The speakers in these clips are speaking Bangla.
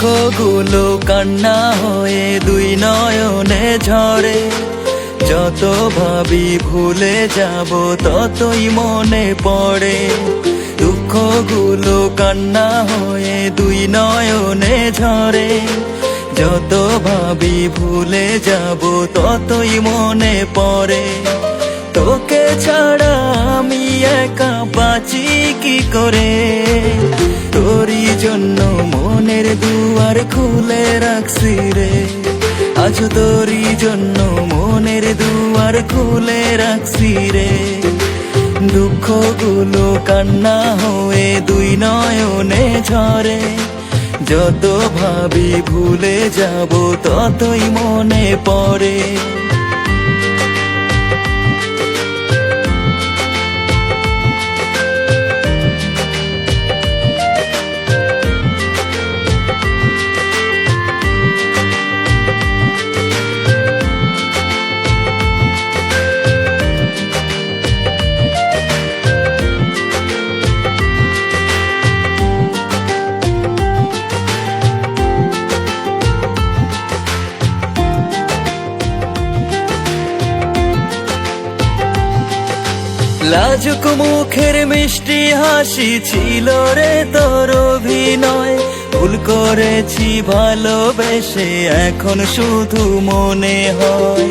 দুঃখগুলো কান্না হয়ে দুই নয়নে ঝরে। যত ভাবি ভুলে যাব ততই মনে পড়ে। দুঃখগুলো কান্না হয়ে দুই নয়নে ঝরে। যত ভাবি ভুলে যাব ততই মনে পড়ে। তোকে ছাড়া আমি একা বাঁচি কি করে? তোরই জন্য মনের দুয়ার খুলে রাখছি রে। আজ তোরই জন্য মনের দুয়ার খুলে রাখছি রে। দুঃখগুলো কান্না হয়ে দুই নয়নে ঝরে। যত ভাবি ভুলে যাব ততই মনে পড়ে। লাজুক মুখের মিষ্টি হাসি ছিল রে তোর অভিনয়। ভুল করেছি ভালোবেসে এখন শুধু মনে হয়।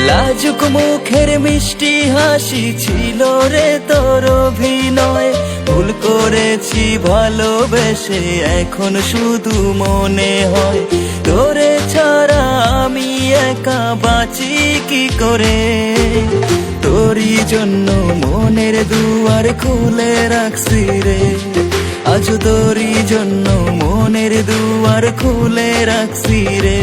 লাজুক মুখের মিষ্টি হাসি ছিল রে তোর অভিনয়। ভুল করেছি ভালোবেসে এখন শুধু মনে হয়। তোরে ছাড়া আমি একা বাঁচি কি করে? তোরই জন্য মনের দুয়ার খুলে রাখছি রে। আজ তোরই জন্য মনের দুয়ার খুলে রাখছি রে।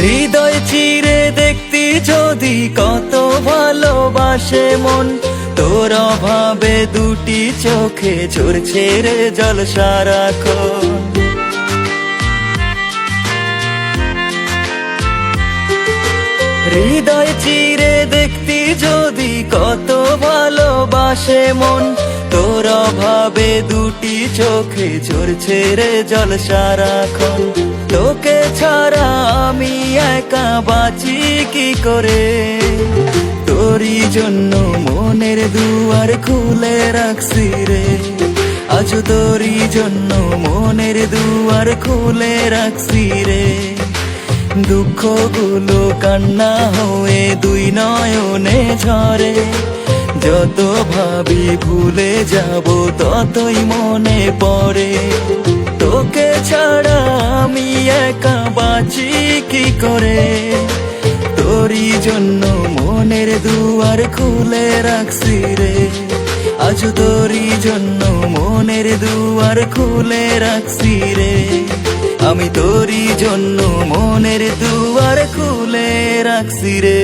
হৃদয় চিরে দেখতি যদি কত ভালোবাসে মন। তোর অভাবে দুটি চোখে ঝরছে রে জল সারাক্ষণ। হৃদয় চিরে দেখতি যদি কত ভালোবাসে মন। তোর অভাবে দুটি চোখে ঝরছে রে জল সারাক্ষণ। তোকে ছাড়া আমি একা বাঁচি কি করে? তোরই জন্য মনের দুয়ার খুলে রাখছি রে। আজ তোরই জন্য মনের দুয়ার খুলে রাখছি রে। দুঃখগুলো কান্না হয়ে দুই নয়নে ঝরে। যত ভাবি ভুলে যাব ততই মনে পড়ে। তোকে ছাড়া আমি একা বাঁচি কি করে? তোরই জন্য মনের দুয়ার খুলে রাখছি রে। আজ তোরই জন্য মনের দুয়ার খুলে রাখছি রে। আমি তোরই জন্য মনের দুয়ার খুলে রাখছি রে।